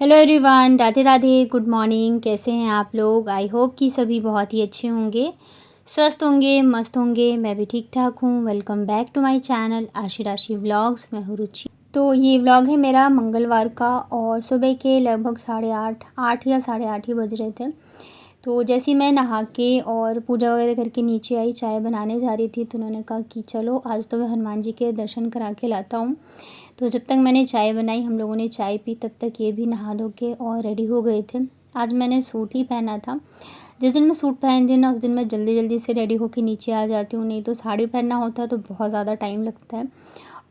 Hello everyone, Radhe Radhe, good morning. कैसे हैं आप लोग? आई होप कि सभी बहुत ही अच्छे होंगे, स्वस्थ होंगे, मस्त होंगे। मैं भी ठीक ठाक हूँ। Welcome back to my channel Aashi Rashi vlogs. मैं हूँ रुचि। तो ये व्लॉग है मेरा मंगलवार का और सुबह के लगभग 8:30 या 8:30 ही बज रहे थे। तो जैसे ही मैं नहा के और पूजा वगैरह करके नीचे आई, चाय बनाने जा रही थी, तो उन्होंने कहा कि चलो आज तो मैं हनुमान जी के दर्शन करा के लाता हूँ। तो जब तक मैंने चाय बनाई, हम लोगों ने चाय पी, तब तक ये भी नहा धो के और रेडी हो गए थे। आज मैंने सूट ही पहना था। जिस दिन मैं सूट पहनती हूँ ना, उस दिन मैं जल्दी जल्दी से रेडी होके नीचे आ जाती हूँ। नहीं तो साड़ी पहनना होता है तो बहुत ज़्यादा टाइम लगता है।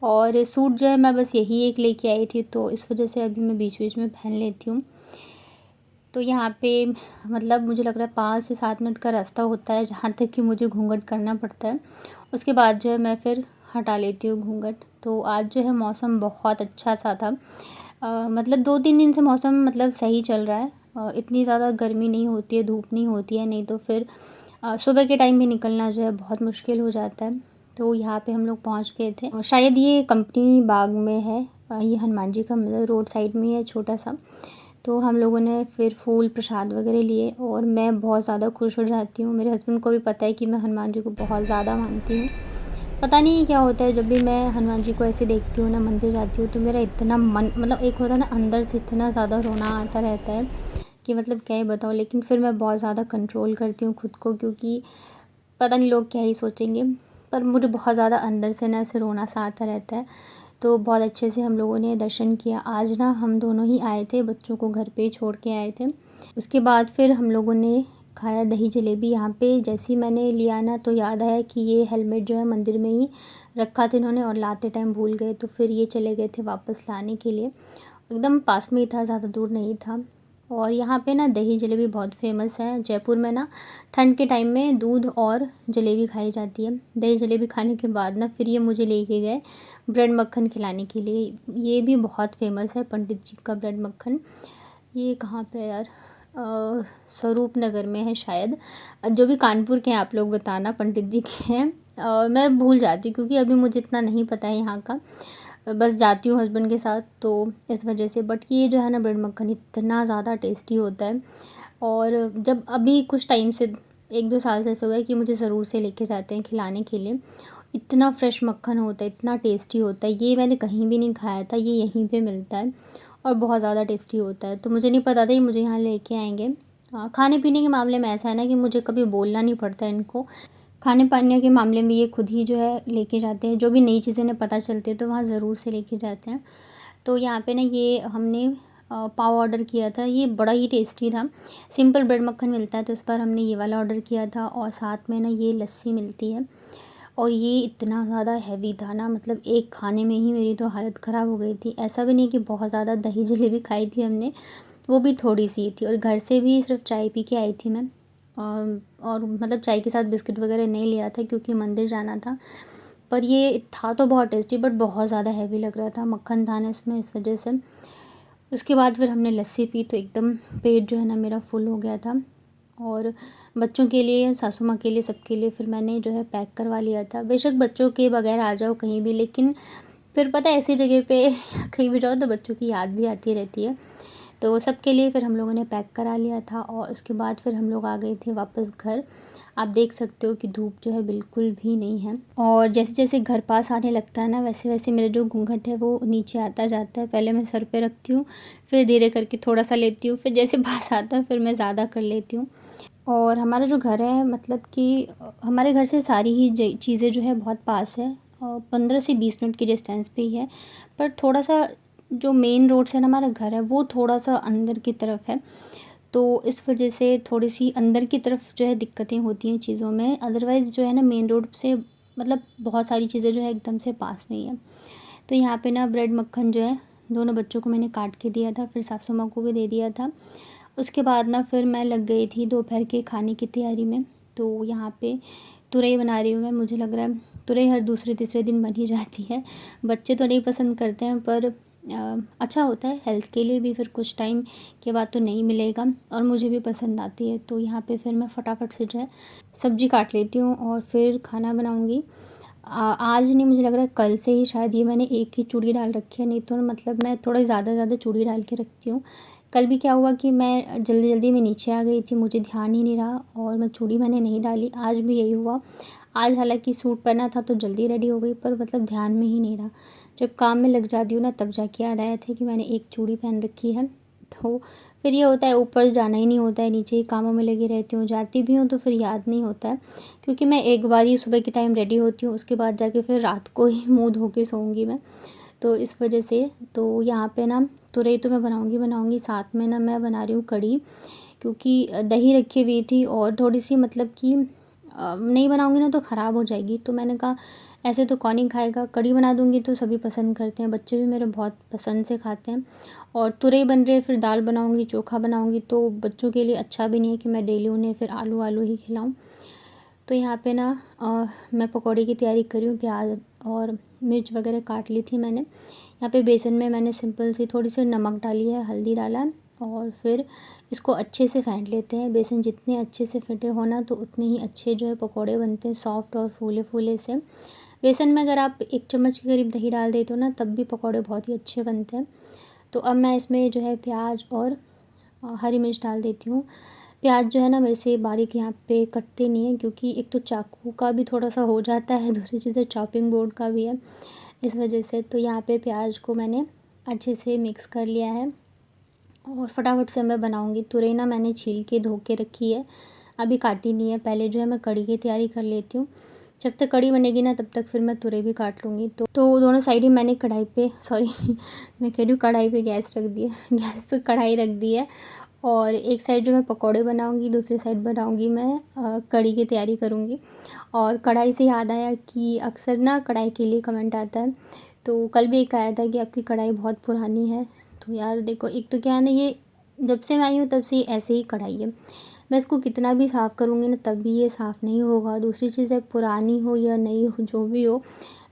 और सूट जो है मैं बस यही एक लेके आई थी, तो इस वजह से अभी मैं बीच बीच में पहन लेती हूँ। तो यहाँ पे मतलब मुझे लग रहा है 5 से 7 मिनट का रास्ता होता है, जहाँ तक कि मुझे घूंघट करना पड़ता है। उसके बाद जो है मैं फिर हटा लेती हूँ घूंघट। तो आज जो है मौसम बहुत अच्छा सा था। मतलब 2-3 दिन से मौसम मतलब सही चल रहा है। इतनी ज़्यादा गर्मी नहीं होती है, धूप नहीं होती है। नहीं तो फिर सुबह के टाइम भी निकलना जो है बहुत मुश्किल हो जाता है। तो यहाँ पे हम लोग पहुँच गए थे और शायद ये कंपनी बाग में है। ये हनुमान जी का मतलब रोड साइड में है, छोटा सा। तो हम लोगों ने फिर फूल प्रसाद वगैरह लिए और मैं बहुत ज़्यादा खुश हो जाती हूँ। मेरे हस्बैंड को भी पता है कि मैं हनुमान जी को बहुत ज़्यादा मानती हूँ। पता नहीं क्या होता है, जब भी मैं हनुमान जी को ऐसे देखती हूँ ना, मंदिर जाती हूँ, तो मेरा इतना मन मतलब एक होता है ना, अंदर से इतना ज़्यादा रोना आता रहता है कि मतलब क्या ही बताऊँ। लेकिन फिर मैं बहुत ज़्यादा कंट्रोल करती हूँ खुद को, क्योंकि पता नहीं लोग क्या ही सोचेंगे। पर मुझे बहुत ज़्यादा अंदर से ना ऐसे रोना सा आता रहता है। तो बहुत अच्छे से हम लोगों ने दर्शन किया। आज ना हम दोनों ही आए थे, बच्चों को घर पे ही छोड़ के आए थे। उसके बाद फिर हम लोगों ने खाया दही जलेबी। यहाँ पे जैसे ही मैंने लिया ना, तो याद आया कि ये हेलमेट जो है मंदिर में ही रखा था इन्होंने और लाते टाइम भूल गए। तो फिर ये चले गए थे वापस लाने के लिए। एकदम पास में ही था, ज़्यादा दूर नहीं था। और यहाँ पे ना दही जलेबी बहुत फेमस है। जयपुर में ना ठंड के टाइम में दूध और जलेबी खाई जाती है। दही जलेबी खाने के बाद ना फिर ये मुझे लेके गए ब्रेड मक्खन खिलाने के लिए। ये भी बहुत फेमस है, पंडित जी का ब्रेड मक्खन। ये कहाँ पे है यार? स्वरूप नगर में है शायद। जो भी कानपुर के हैं आप लोग बताना, पंडित जी के हैं। मैं भूल जाती हूँ क्योंकि अभी मुझे इतना नहीं पता है यहाँ का। बस जाती हूँ हस्बैंड के साथ, तो इस वजह से। बट ये जो है ना, ब्रेड मक्खन इतना ज़्यादा टेस्टी होता है। और जब अभी कुछ टाइम से 1-2 साल से ऐसा हुआ है कि मुझे ज़रूर से लेके जाते हैं खिलाने के लिए। इतना फ्रेश मक्खन होता है, इतना टेस्टी होता है। ये मैंने कहीं भी नहीं खाया था, ये यहीं पे मिलता है और बहुत ज़्यादा टेस्टी होता है। तो मुझे नहीं पता था ये मुझे यहाँ लेके आएंगे। खाने पीने के मामले में ऐसा है ना कि मुझे कभी बोलना नहीं पड़ता है इनको। खाने पाने के मामले में ये खुद ही जो है लेके जाते हैं। जो भी नई चीज़ें इन्हें पता चलती है तो वहाँ ज़रूर से लेके जाते हैं। तो यहाँ पे ना ये हमने पाव ऑर्डर किया था। ये बड़ा ही टेस्टी था। सिंपल ब्रेड मक्खन मिलता है तो इस बार हमने ये वाला ऑर्डर किया था और साथ में ना ये लस्सी मिलती है। और ये इतना ज़्यादा हैवी था ना, मतलब एक खाने में ही मेरी तो हालत ख़राब हो गई थी। ऐसा भी नहीं कि बहुत ज़्यादा दही जलेबी खाई थी हमने, वो भी थोड़ी सी थी। और घर से भी सिर्फ चाय पी के आई थी मैं। और मतलब चाय के साथ बिस्किट वगैरह नहीं लिया था क्योंकि मंदिर जाना था। पर ये था तो बहुत टेस्टी, बट बहुत ज़्यादा हैवी लग रहा था, मक्खन था ना इसमें, इस वजह से। उसके बाद फिर हमने लस्सी पी तो एकदम पेट जो है ना मेरा फुल हो गया था। और बच्चों के लिए, सासू माँ के लिए, सबके लिए फिर मैंने जो है पैक करवा लिया था। बेशक बच्चों के बगैर आ जाओ कहीं भी, लेकिन फिर पता है ऐसी जगह पे कहीं भी जाओ तो बच्चों की याद भी आती रहती है। तो सबके लिए फिर हम लोगों ने पैक करा लिया था और उसके बाद फिर हम लोग आ गए थे वापस घर। आप देख सकते हो कि धूप जो है बिल्कुल भी नहीं है। और जैसे जैसे घर पास आने लगता है ना, वैसे वैसे मेरा जो घूंघट है वो नीचे आता जाता है। पहले मैं सर पे रखती हूँ, फिर धीरे करके थोड़ा सा लेती हूँ, फिर जैसे पास आता है फिर मैं ज़्यादा कर लेती हूँ। और हमारा जो घर है, मतलब कि हमारे घर से सारी ही चीज़ें जो है बहुत पास है। 15 से 20 मिनट की डिस्टेंस पे ही है। पर थोड़ा सा जो मेन रोड से ना हमारा घर है, वो थोड़ा सा अंदर की तरफ है। तो इस वजह से थोड़ी सी अंदर की तरफ जो है दिक्कतें होती हैं चीज़ों में। अदरवाइज़ जो है ना, मेन रोड से मतलब बहुत सारी चीज़ें जो है एकदम से पास में ही है। तो यहाँ पे ना ब्रेड मक्खन जो है दोनों बच्चों को मैंने काट के दिया था, फिर सासू माँ को भी दे दिया था। उसके बाद ना फिर मैं लग गई थी दोपहर के खाने की तैयारी में। तो यहाँ पे तुरई बना रही हूँ मैं। मुझे लग रहा है तुरई हर दूसरे तीसरे दिन बन ही जाती है। बच्चे तो नहीं पसंद करते हैं, पर अच्छा होता है हेल्थ के लिए भी। फिर कुछ टाइम के बाद तो नहीं मिलेगा और मुझे भी पसंद आती है। तो यहाँ पे फिर मैं फटाफट से जो है सब्ज़ी काट लेती हूँ और फिर खाना बनाऊँगी। आज नहीं, मुझे लग रहा है कल से ही शायद ये मैंने एक ही चूड़ी डाल रखी है। नहीं तो मतलब मैं थोड़ा ज़्यादा चूड़ी डाल के रखती हूँ कल भी क्या हुआ कि मैं जल्दी जल्दी में नीचे आ गई थी, मुझे ध्यान ही नहीं रहा और मैं चूड़ी मैंने नहीं डाली। आज भी यही हुआ। आज हालांकि सूट पहना था तो जल्दी रेडी हो गई, पर मतलब ध्यान में ही नहीं रहा। जब काम में लग जाती हूँ ना तब जाके याद आया था कि मैंने एक चूड़ी पहन रखी है। तो फिर ये होता है, ऊपर जाना ही नहीं होता है, नीचे ही कामों में लगी रहती हूँ। जाती भी हूँ तो फिर याद नहीं होता है, क्योंकि मैं एक बार ही सुबह के टाइम रेडी होती हूँ, उसके बाद जाके फिर रात को ही मुँह धो के सोऊंगी मैं। तो इस वजह से तो यहाँ पे ना तुरई तो मैं बनाऊंगी, साथ में ना मैं बना रही हूँ कढ़ी, क्योंकि दही रखी हुई थी और थोड़ी सी मतलब कि नहीं बनाऊंगी ना तो ख़राब हो जाएगी। तो मैंने कहा ऐसे तो कौन ही खाएगा, कढ़ी बना दूंगी तो सभी पसंद करते हैं, बच्चे भी मेरे बहुत पसंद से खाते हैं। और तुरई बन रहे, फिर दाल बनाऊंगी, चोखा बनाऊंगी, तो बच्चों के लिए अच्छा भी नहीं है कि मैं डेली उन्हें फिर आलू आलू ही खिलाऊं। तो यहाँ पे ना मैं पकौड़े की तैयारी कर रही हूँ। प्याज और मिर्च वगैरह काट ली थी मैंने। यहाँ पे बेसन में मैंने सिंपल सी थोड़ी सी नमक डाली है, हल्दी डाला है, और फिर इसको अच्छे से फेंट लेते हैं। बेसन जितने अच्छे से फेंटे हो ना तो उतने ही अच्छे जो है पकौड़े बनते हैं, सॉफ्ट और फूले फूले से। बेसन में अगर आप 1 चम्मच के करीब दही डाल देते हो ना तब भी पकौड़े बहुत ही अच्छे बनते हैं। तो अब मैं इसमें जो है प्याज और हरी मिर्च डाल देती हूँ। प्याज जो है ना मेरे से बारीक यहाँ पे कटते नहीं है, क्योंकि एक तो चाकू का भी थोड़ा सा हो जाता है, दूसरी चीज़ है चॉपिंग बोर्ड का भी है, इस वजह से। तो यहाँ पे प्याज को मैंने अच्छे से मिक्स कर लिया है और फटाफट से मैं बनाऊँगी। तुरई ना मैंने छील के धो के रखी है, अभी काटी नहीं है। पहले जो है मैं कढ़ी की तैयारी कर लेती हूँ, जब तक कढ़ी बनेगी ना तब तक फिर मैं तुरई भी काट लूँगी। तो दोनों साइड ही मैंने कढ़ाई पे सॉरी मैं कह रही हूँ कढ़ाई पे गैस रख दी है गैस पे कढ़ाई रख दी है। और एक साइड जो मैं पकौड़े बनाऊँगी, दूसरी साइड बनाऊँगी मैं कढ़ी की तैयारी करूँगी। और कढ़ाई से याद आया कि अक्सर ना कढ़ाई के लिए कमेंट आता है, तो कल भी एक आया था कि आपकी कढ़ाई बहुत पुरानी है। तो यार देखो, एक तो क्या है ना, ये जब से मैं आई हूँ तब से ऐसे ही कढ़ाई है, मैं इसको कितना भी साफ़ करूँगी ना तब भी ये साफ़ नहीं होगा। दूसरी चीज़ है, पुरानी हो या नई हो जो भी हो,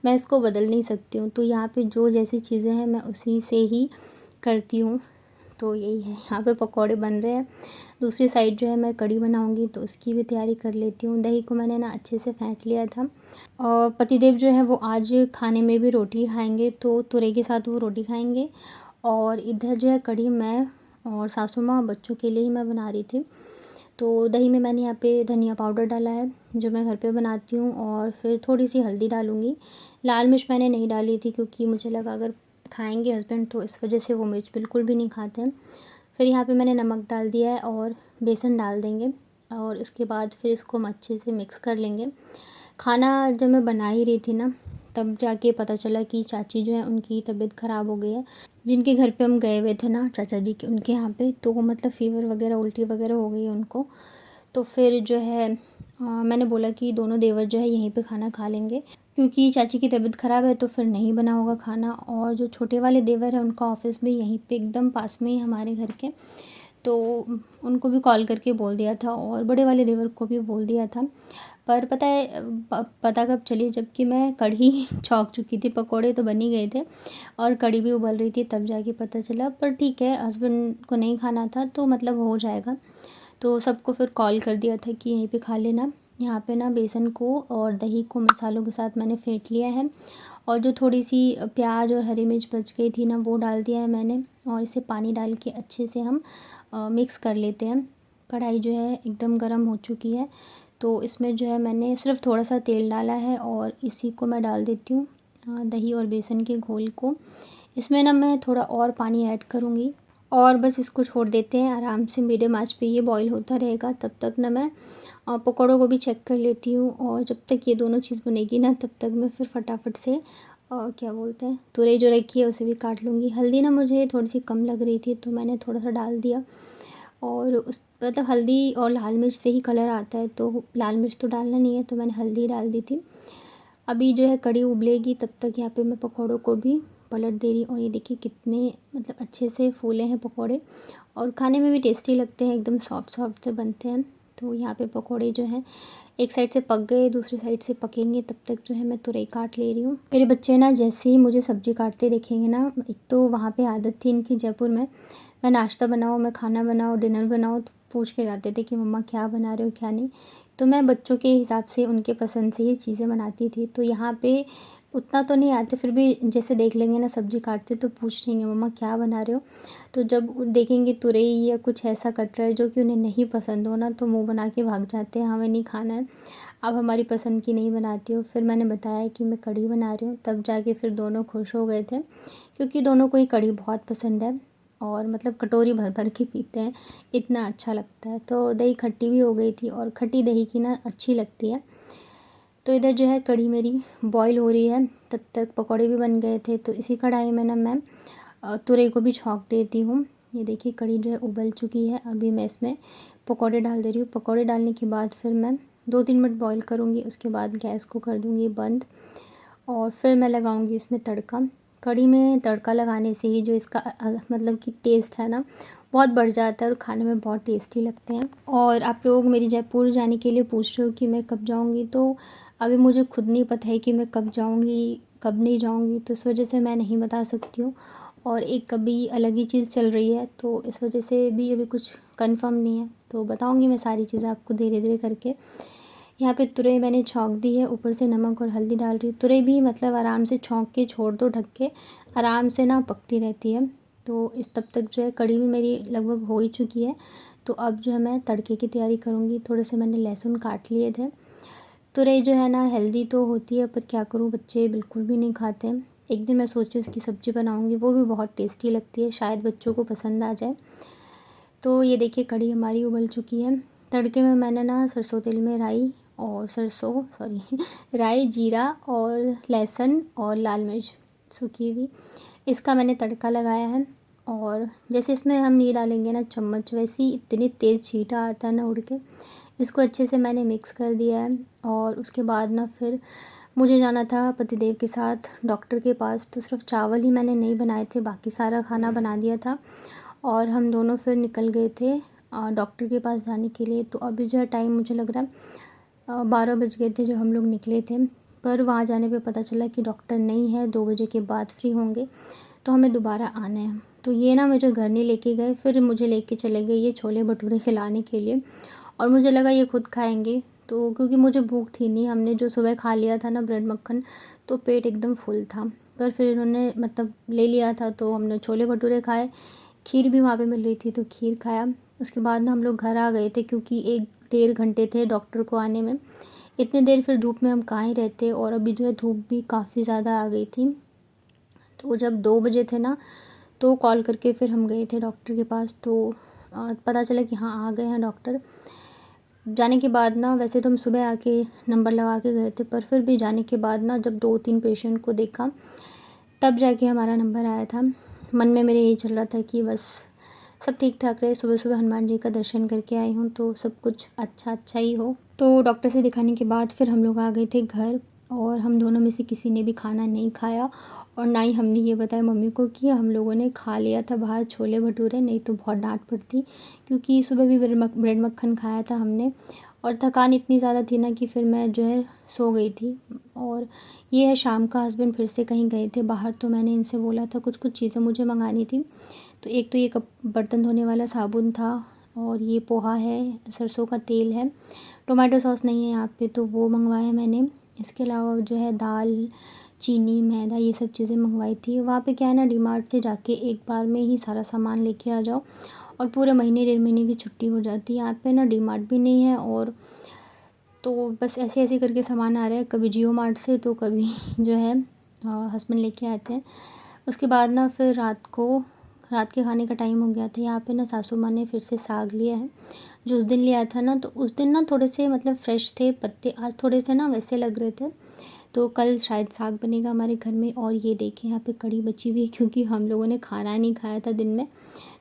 मैं इसको बदल नहीं सकती हूँ। तो यहाँ पे जो जैसी चीज़ें हैं मैं उसी से ही करती हूँ। तो यही है, यहाँ पे पकौड़े बन रहे हैं, दूसरी साइड जो है मैं कढ़ी बनाऊँगी तो उसकी भी तैयारी कर लेती हूँ। दही को मैंने ना अच्छे से फेंट लिया था। और पतिदेव जो है वो आज खाने में भी रोटी खाएंगे, तो तुरई के साथ वो रोटी खाएंगे। और इधर जो है कढ़ी मैं और सासू माँ बच्चों के लिए ही मैं बना रही थी। तो दही में मैंने यहाँ पे धनिया पाउडर डाला है जो मैं घर पे बनाती हूँ, और फिर थोड़ी सी हल्दी डालूँगी। लाल मिर्च मैंने नहीं डाली थी, क्योंकि मुझे लगा अगर खाएंगे हस्बैंड तो इस वजह से वो मिर्च बिल्कुल भी नहीं खाते हैं। फिर यहाँ पे मैंने नमक डाल दिया है और बेसन डाल देंगे, और उसके बाद फिर इसको हम अच्छे से मिक्स कर लेंगे। खाना जब मैं बना ही रही थी ना तब जाके पता चला कि चाची जो है उनकी तबीयत ख़राब हो गई है। जिनके घर पे हम गए हुए थे ना चाचा जी के, उनके यहाँ पे, तो मतलब फ़ीवर वगैरह उल्टी वगैरह हो गई है उनको। तो फिर जो है मैंने बोला कि दोनों देवर जो है यहीं पे खाना खा लेंगे, क्योंकि चाची की तबीयत ख़राब है तो फिर नहीं बना होगा खाना। और जो छोटे वाले देवर है उनका ऑफिस भी यहीं पे एकदम पास में ही हमारे घर के, तो उनको भी कॉल करके बोल दिया था और बड़े वाले देवर को भी बोल दिया था। पर पता है पता कब चली, जबकि मैं कढ़ी छौंक चुकी थी, पकोड़े तो बन ही गए थे और कढ़ी भी उबल रही थी, तब जाके पता चला। पर ठीक है, हस्बैंड को नहीं खाना था तो मतलब हो जाएगा। तो सबको फिर कॉल कर दिया था कि यहीं पे खा लेना। यहाँ पे ना बेसन को और दही को मसालों के साथ मैंने फेंट लिया है, और जो थोड़ी सी प्याज और हरी मिर्च बच गई थी ना वो डाल दिया है मैंने, और इसे पानी डाल के अच्छे से हम मिक्स कर लेते हैं। कढ़ाई जो है एकदम गर्म हो चुकी है, तो इसमें जो है मैंने सिर्फ थोड़ा सा तेल डाला है और इसी को मैं डाल देती हूँ दही और बेसन के घोल को। इसमें ना मैं थोड़ा और पानी ऐड करूँगी और बस इसको छोड़ देते हैं आराम से मीडियम आंच पे ये बॉईल होता रहेगा। तब तक ना मैं पकौड़ों को भी चेक कर लेती हूँ, और जब तक ये दोनों चीज़ बनेगी ना तब तक मैं फिर फटाफट से क्या बोलते हैं तुरई जो रखी है उसे भी काट लूँगी। हल्दी ना मुझे थोड़ी सी कम लग रही थी तो मैंने थोड़ा सा डाल दिया, और उस मतलब हल्दी और लाल मिर्च से ही कलर आता है, तो लाल मिर्च तो डालना नहीं है तो मैंने हल्दी डाल दी थी। अभी जो है कढ़ी उबलेगी तब तक यहाँ पे मैं पकौड़ों को भी पलट दे रही हूँ, और ये देखिए कितने मतलब अच्छे से फूले हैं पकौड़े, और खाने में भी टेस्टी लगते हैं, एकदम सॉफ्ट सॉफ्ट से बनते हैं। तो यहाँ पे पकौड़े जो हैं एक साइड से पक गए, दूसरी साइड से पकेंगे, तब तक जो है मैं तुरई काट ले रही हूँ। मेरे बच्चे ना जैसे ही मुझे सब्ज़ी काटते देखेंगे ना, एक तो वहाँ पे आदत थी इनकी जयपुर में, मैं नाश्ता बनाऊँ, मैं खाना बनाऊँ, डिनर बनाऊँ, तो पूछ के जाते थे कि मम्मा क्या बना रहे हो क्या नहीं। तो मैं बच्चों के हिसाब से उनके पसंद से ही चीज़ें बनाती थी। तो यहाँ पे उतना तो नहीं आते, फिर भी जैसे देख लेंगे ना सब्ज़ी काटते तो पूछ लेंगे मम्मा क्या बना रहे हो। तो जब देखेंगे तुरई या कुछ ऐसा कट रहा है जो कि उन्हें नहीं पसंद हो ना, तो मुँह बना के भाग जाते हैं, हमें नहीं खाना है। अब हमारी पसंद की नहीं बनाती हो। फिर मैंने बताया कि मैं कढ़ी बना रही हूँ, तब जाके फिर दोनों खुश हो गए थे, क्योंकि दोनों को ही कढ़ी बहुत पसंद है और मतलब कटोरी भर भर के पीते हैं, इतना अच्छा लगता है। तो दही खट्टी भी हो गई थी और खट्टी दही की ना अच्छी लगती है। तो इधर जो है कढ़ी मेरी बॉईल हो रही है, तब तक पकौड़े भी बन गए थे। तो इसी कढ़ाई में ना मैं तुरई को भी छौंक देती हूँ। ये देखिए कढ़ी जो है उबल चुकी है। अभी मैं इसमें पकौड़े डाल दे रही हूँ। पकौड़े डालने के बाद फिर मैं 2-3 मिनट बॉईल करूँगी, उसके बाद गैस को कर दूँगी बंद और फिर मैं लगाऊँगी इसमें तड़का। कढ़ी में तड़का लगाने से ही जो इसका मतलब कि टेस्ट है ना, बहुत बढ़ जाता है और खाने में बहुत टेस्टी लगते हैं। और आप लोग मेरी जयपुर जाने के लिए पूछ रहे हो कि मैं कब जाऊँगी, तो अभी मुझे खुद नहीं पता है कि मैं कब जाऊँगी कब नहीं जाऊँगी, तो इस वजह से मैं नहीं बता सकती हूँ। और एक कभी अलग ही चीज़ चल रही है, तो इस वजह से भी अभी कुछ कंफर्म नहीं है। तो बताऊँगी मैं सारी चीज़ें आपको धीरे धीरे करके। यहाँ पे तुरई मैंने छौंक दी है, ऊपर से नमक और हल्दी डाल रही हूँ। तुरई भी मतलब आराम से छौंक के छोड़ दो ढक के, आराम से ना पकती रहती है। तो इस तब तक जो है कढ़ी भी मेरी लगभग हो ही चुकी है। तो अब जो है मैं तड़के की तैयारी करूँगी। थोड़े से मैंने लहसुन काट लिए थे। तुरई जो है ना हेल्दी तो होती है, पर क्या करूँ बच्चे बिल्कुल भी नहीं खाते हैं। एक दिन मैं सोची इसकी सब्ज़ी बनाऊँगी, वो भी बहुत टेस्टी लगती है, शायद बच्चों को पसंद आ जाए। तो ये देखिए कढ़ी हमारी उबल चुकी है। तड़के में मैंने ना सरसों तेल में राई जीरा और लहसुन और लाल मिर्च सूखी हुई, इसका मैंने तड़का लगाया है। और जैसे इसमें हम ये डालेंगे ना चम्मच, वैसे ही इतनी तेज़ छींटा आता है ना उड़ के। इसको अच्छे से मैंने मिक्स कर दिया है और उसके बाद ना फिर मुझे जाना था पतिदेव के साथ डॉक्टर के पास। तो सिर्फ चावल ही मैंने नहीं बनाए थे, बाकी सारा खाना बना दिया था और हम दोनों फिर निकल गए थे डॉक्टर के पास जाने के लिए। तो अभी जो है टाइम मुझे लग रहा है 12 बज गए थे जब हम लोग निकले थे। पर वहाँ जाने पे पता चला कि डॉक्टर नहीं है, 2 बजे के बाद फ्री होंगे, तो हमें दोबारा आना है। तो ये ना मुझे घर नहीं लेके गए, फिर मुझे लेके चले गए ये छोले भटूरे खिलाने के लिए। और मुझे लगा ये खुद खाएंगे, तो क्योंकि मुझे भूख थी नहीं, हमने जो सुबह खा लिया था ना ब्रेड मक्खन, तो पेट एकदम फुल था। पर फिर इन्होंने मतलब ले लिया था, तो हमने छोले भटूरे खाए। खीर भी वहाँ पे मिल रही थी तो खीर खाया। उसके बाद ना हम लोग घर आ गए थे, क्योंकि 1-1.5 घंटे थे डॉक्टर को आने में। इतनी देर फिर धूप में हम कहाँ ही रहते, और अभी जो है धूप भी काफ़ी ज़्यादा आ गई थी। तो जब 2 बजे थे ना, तो कॉल करके फिर हम गए थे डॉक्टर के पास। तो पता चला कि हाँ आ गए हैं डॉक्टर। जाने के बाद ना, वैसे तो हम सुबह आके नंबर लगा के गए थे, पर फिर भी जाने के बाद ना जब 2-3 पेशेंट को देखा, तब जाके हमारा नंबर आया था। मन में मेरे यही चल रहा था कि बस सब ठीक ठाक रहे। सुबह सुबह हनुमान जी का दर्शन करके आई हूँ, तो सब कुछ अच्छा अच्छा ही हो। तो डॉक्टर से दिखाने के बाद फिर हम लोग आ गए थे घर, और हम दोनों में से किसी ने भी खाना नहीं खाया, और ना ही हमने ये बताया मम्मी को कि हम लोगों ने खा लिया था बाहर छोले भटूरे, नहीं तो बहुत डांट पड़ती, क्योंकि सुबह भी ब्रेड मक्खन खाया था हमने। और थकान इतनी ज़्यादा थी ना कि फिर मैं जो है सो गई थी। और ये है शाम का, हस्बैंड फिर से कहीं गए थे बाहर, तो मैंने इनसे बोला था कुछ कुछ चीज़ें मुझे मंगानी थी। तो एक तो ये बर्तन धोने वाला साबुन था, और ये पोहा है, सरसों का तेल है, टोमेटो सॉस नहीं है यहाँ पे, तो वो मंगवाया मैंने। इसके अलावा जो है दाल, चीनी, मैदा, ये सब चीज़ें मंगवाई थी। वहाँ पे क्या है ना, डीमार्ट से जाके एक बार में ही सारा सामान लेके आ जाओ, और पूरे महीने 1.5 महीने की छुट्टी हो जाती है। यहाँ पे ना डीमार्ट भी नहीं है, और तो बस ऐसे ऐसे करके सामान आ रहा है, कभी जियो मार्ट से, तो कभी जो है हस्बैंड लेके आते हैं। उसके बाद ना फिर रात के खाने का टाइम हो गया था। यहाँ पे ना सासू माँ ने फिर से साग लिया है, जो उस दिन लिया था ना, तो उस दिन ना थोड़े से मतलब फ्रेश थे पत्ते, आज थोड़े से ना वैसे लग रहे थे। तो कल शायद साग बनेगा हमारे घर में। और ये देखिए यहाँ पे कढ़ी बची हुई है, क्योंकि हम लोगों ने खाना नहीं खाया था दिन में,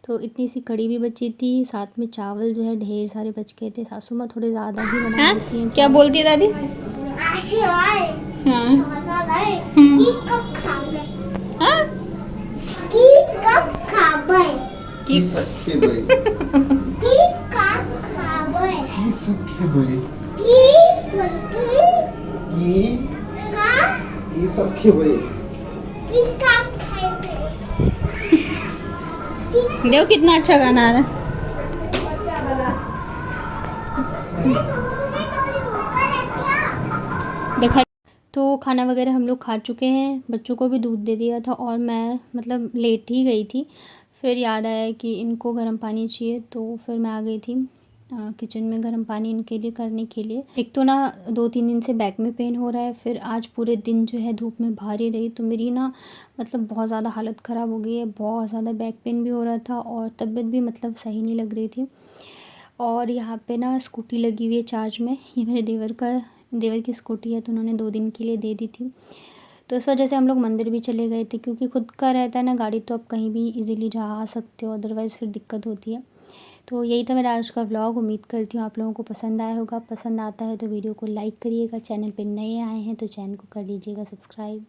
तो इतनी सी कढ़ी भी बची थी। साथ में चावल जो है ढेर सारे बच गए थे। सासू माँ थोड़े ज़्यादा ही बना देती हैं। क्या बोलती है दादी? देखो कितना अच्छा गाना आ रहा है। देखा। तो खाना वगैरह हम लोग खा चुके हैं, बच्चों को भी दूध दे दिया था और मैं मतलब लेट ही गई थी। फिर याद आया कि इनको गर्म पानी चाहिए, तो फिर मैं आ गई थी किचन में गर्म पानी इनके लिए करने के लिए। एक तो ना 2-3 दिन से बैक में पेन हो रहा है, फिर आज पूरे दिन जो है धूप में बाहर ही रही, तो मेरी ना मतलब बहुत ज़्यादा हालत ख़राब हो गई है। बहुत ज़्यादा बैक पेन भी हो रहा था और तबीयत भी मतलब सही नहीं लग रही थी। और यहाँ पे ना स्कूटी लगी हुई है चार्ज में, ये मेरे देवर की स्कूटी है, तो उन्होंने 2 दिन के लिए दे दी थी। तो इस वजह से हम लोग मंदिर भी चले गए थे, क्योंकि खुद का रहता है ना गाड़ी, तो आप कहीं भी इजीली जा आ सकते हो, अदरवाइज़ फिर दिक्कत होती है। तो यही था मेरा आज का व्लॉग। उम्मीद करती हूँ आप लोगों को पसंद आया होगा। पसंद आता है तो वीडियो को लाइक करिएगा, चैनल पे नए आए हैं तो चैनल को कर लीजिएगा सब्सक्राइब।